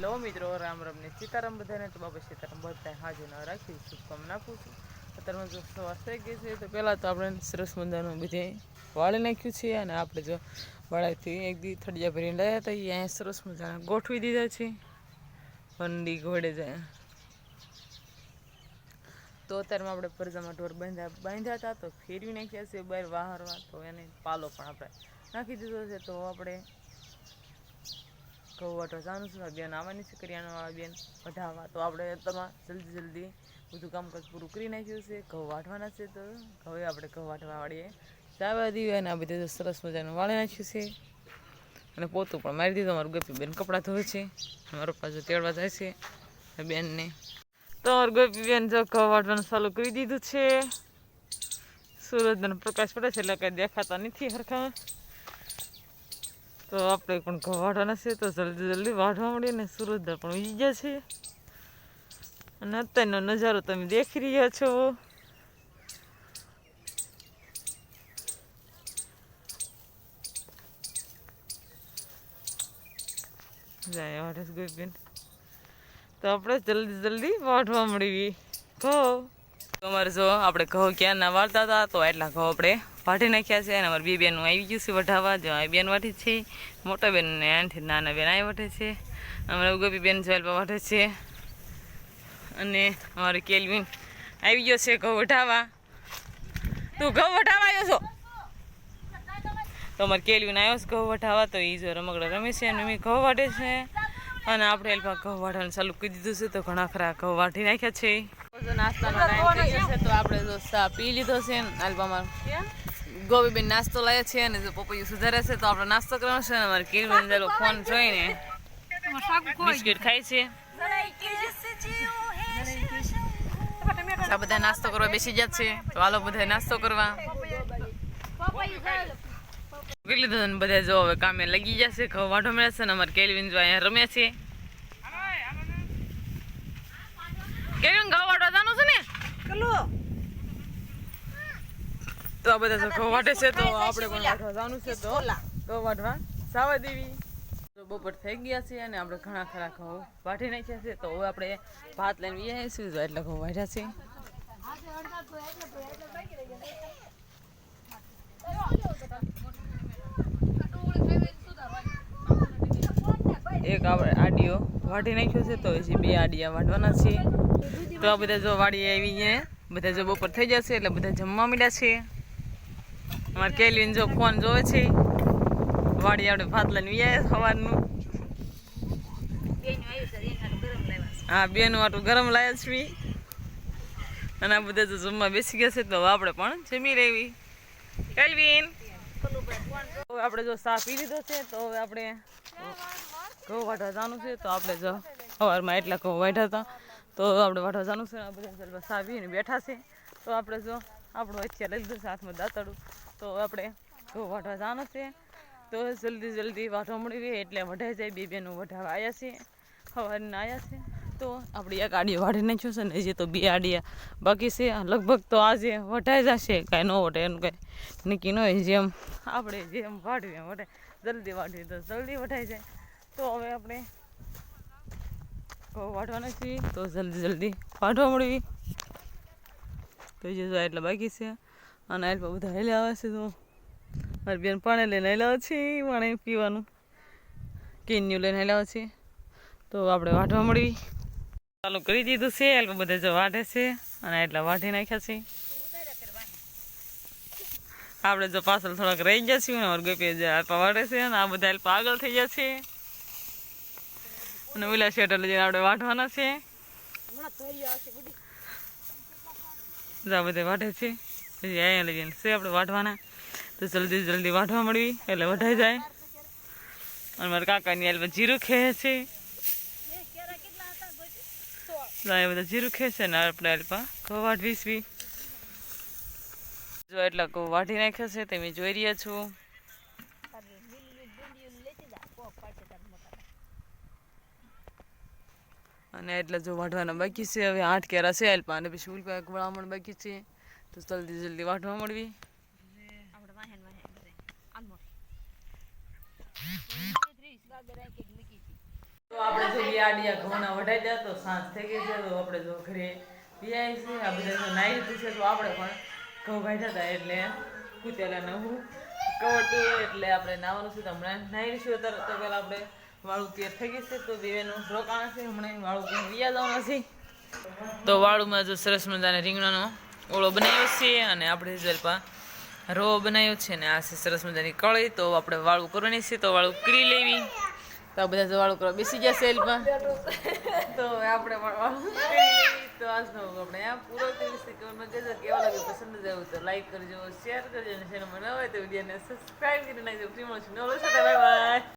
Hello મિત્રો, રામ રામ ને સીતારામ બધાને. તો બાબા સીતારામ બધા હાજર ન રાખી શુભકામના નાખું છું. અત્યારમાં જો સવાર થઈ ગઈ છે તો પહેલાં તો આપણે સરસ મજાનું બધે વાળી નાખ્યું છે. અને આપણે જો વાળાથી એક દી થડિયા ભરીને લાવ્યા હતા એ અહીંયા સરસ મજાના ગોઠવી દીધા છે વંડી ઘોડે જાય. તો અત્યારમાં આપણે પરજામાં ઢોર બાંધ્યા હતા તો ફેરવી નાખ્યા છે બહાર વાહરવા. તો એને પાલો પણ આપણે નાખી દીધો છે. તો આપણે ઘઉં વાટવા જવાનું છે. બેન આવવાની છે કરિયાણાવાળા બેન વઢાવવા. તો આપણે તમારે જલ્દી બધું કામકાજ પૂરું કરી નાખ્યું છે. ઘઉં વાટવાના છે તો હવે આપણે ઘઉં વાટવા વાળીએ ચાવા દીવે. અને આ બધું સરસ મજાનું વાળી નાખ્યું છે. અને પોતું પણ મારી દીધું. અમારું ગપી બેન કપડાં ધોવે છે. મારો પાછો તેડવા જાય છે બેનને. તો અમારું ગપી બેન જો ઘઉં વાટવાનું ચાલુ કરી દીધું છે. સૂરજનો પ્રકાશ પડે છે એટલે કંઈ દેખાતા નથી હરખા. તો આપણે પણ ઘઉં વાટવાના છે તો જલ્દી વાટવા મળીએ ને સૂરજ પણ ઉઈ ગયા છે. અને અત્યારનો નજારો તમે દેખી રહ્યા છો. જાય વાટે ગોપીન. તો આપણે જલ્દી વાટવા મળી ઘઉં. અમારે જો આપણે ઘઉં ક્યાં ના વાળતા હતા તો એટલા ઘઉં આપણે વાટી નાખ્યા છે. અને અમારી બે બેનું આવી ગયું છે વઢાવવા. જો આ બેન વાટી છે, મોટા બેન ને આનાથી નાના બેન અહીં વાટે છે. અમારે ગોપી બેન જોયેલ વાટે છે. અને અમારે કેલ્વિન આવી ગયો છે ઘઉં વઢાવવા. તું ઘઉં વઢાવવા આવ્યો છો? તો અમારે કેલ્વિન આવ્યો છે ઘઉં વઢાવવા. તો એ જો રમકડા રમે છે અને મેં ઘઉં વાટે છે. અને આપણે એલપા ઘઉં વાટવાનું ચાલુ કરી દીધું છે. તો ઘણા ખરા ઘઉં વાટી નાખ્યા છે. નાસ્તાનો ટાઈમ થઈ ગયો છે તો આપણે જો ચા પી લીધો છે. આલ્બામાં ગોપીબેન નાસ્તો લાવ્યા છે. અને જો પપૈયું સુધારે છે તો આપણે નાસ્તો કરવાનો છે. અમારે કેલ્વિન જેલો ફોન જોઈને બિસ્કિટ ખાય છે. આ બધા નાસ્તો કરવા બેસી જાય છે. તો હાલો બધા નાસ્તો કરવા કરી લીધો ને બધા જો હવે કામે લગી જશે. ઘઉં વાઢો મળે છે. ને અમારે કેલ્વિન જો અહીંયા રમે છે. કેલ્વિન ઘઉં વાટવા જવાનું છે ને? તો આ બધા ઘઉં વાટે છે તો આપણે પણ વાટવા જવાનું છે. તો ઘઉં વાટવા સાવા દેવી. તો બપોર થઈ ગયા છે અને આપણે ઘણા ખરા ઘઉં વાટી નાખ્યા છે. તો હવે આપણે ભાત લઈને વી આવીશું. એટલે ઘઉં વાટ્યા છે. એક આપણે આડીઓ વાટી નાખ્યો છે. તો હજી બે આડિયા વાટવાના છે. તો આ બધા જો વાડી આવી ગયા. બધા જો બપોર થઈ જશે એટલે બધા જમવા માંડ્યા છે. અમારે કેલ્વિન જો ફોન જોવે છે. વાડી આપણે ભાત લઈને વી સવારનું. હા, બેનું આટલું ગરમ લાવ્યા છીએ. અને આ બધા જો જમવા બેસી ગયા છે. તો આપણે પણ જમી લેવી. કેલ્વિન આપણે જો ચા પી લીધો છે. તો હવે આપણે ઘઉં વાટવા જવાનું છે. તો આપણે જો સવારમાં એટલા ઘઉં વાટ્યા હતા તો આપણે વાટવા જવાનું છે. આ બધા ચા પીને બેઠા છે. તો આપણે જો આપણું અત્યારે લઈ લીધું છે હાથમાં દાંતડું. તો આપણે ઘઉં વાટવા જવાનું છે. તો જલ્દી વાટવા મળી એટલે વઢાઈ જાય. બે બેનું વઢાવા આવ્યા છે. સવારના આવ્યા છે. તો આપણે એક આડીઓ વાઢી નાખ્યું છે ને હજી તો બે આડિયા બાકી છે. લગભગ તો આજે વઢાઈ જશે. કાંઈ ન વઢે એનું કાંઈ નક્કી ન હોય. જેમ આપણે જેમ વાઢવી એમ વઢે. જલ્દી વાઢવી તો જલ્દી વઢાઈ જાય. તો હવે આપણે ઘઉં વાટવાના છીએ. તો જલ્દી વાટવા મળવી. તો જે જો એટલા બાકી છે. અને એટલા બધા હેલા આવે છે. તો મારી બેન પાણી લઈને હેલાવે છે. પાણી પીવાનું કિન્યું લઈને હેલાવે છે. તો આપણે વાટવા મળવી ચાલુ કરી દીધું છે. એટલું બધા જો વાટે છે. અને એટલા વાટી નાખ્યા છે. આપણે જો પાછળ થોડાક રહી ગયા છીએ. અમારે ગપી જે આલ્પા વાટે છે. અને આ બધા આલ્પા આગળ થઈ ગયા છે. અને ઓલા શેટર લઈને આપણે વાટવાના છે. બધા વાટે છે. અહીંયા લઈ જઈને છે આપણે વાટવાના. તો જલ્દી વાટવા મળવી એટલે વઢાઈ જાય. અને મારા કાકાની આલ્પા જીરું ખે છે. બધા જીરું ખેશે ને આપણે આલ્પા ઘઉં વાટવીશવી. જો એટલા ઘઉં વાટી નાખ્યા છે તમે જોઈ રહ્યા છો. અને એટલે જો વાટવાના બાકી છે. હવે 8 કેરા છે આલ્પા. અને પછી ઉલપા એક વળામણ બાકી છે. તો જલ્દી વાટવા મળવી. તો આપણે જો યાડિયા ઘઉંના વઢાઈ જાય તો સાંજ થઈ ગઈ છે તો આપણે જો ઘરે પીઆઈ છે આ બધા જો નાઈ લીધું છે તો આપણે પણ ઘઉં કાઢ્યા હતા એટલે કૂતેલા નવું કવડતું એટલે આપણે નાવાનું છે તો હમણાં નાઈ લઈશું તરત તો પહેલાં આપણે વાળું તૈયાર થઈ ગઈ છે તો બેનું રોકાણ છે હમણાં વાળું ત્યાં વ્યા જવાના છે તો વાળુમાં જો સરસ મજાના રીંગણાનો ઓળો બનાવ્યો છે અને આપણે જલપા રો બનાવ્યો છે ને આ છે સરસ મજાની કળી તો આપણે વાળું કરવાની છે તો વાળું કરી લેવી તો આ બધા વાળું કરવા બેસી ગયા સેલમાં તો આપણે વાળું કરી લેવી તો આજનો આપણે આ પૂરો કરી કમેન્ટમાં કહેજો કેવા લાગે પસંદ જ આવ્યું તો લાઈક કરજો શેર કરજો અને ચેનલમાં ન હોય તો વિડીયોને સબસ્ક્રાઈબ કરી નાખજો ફ્રી મળશે નવો સાથે બાય બાય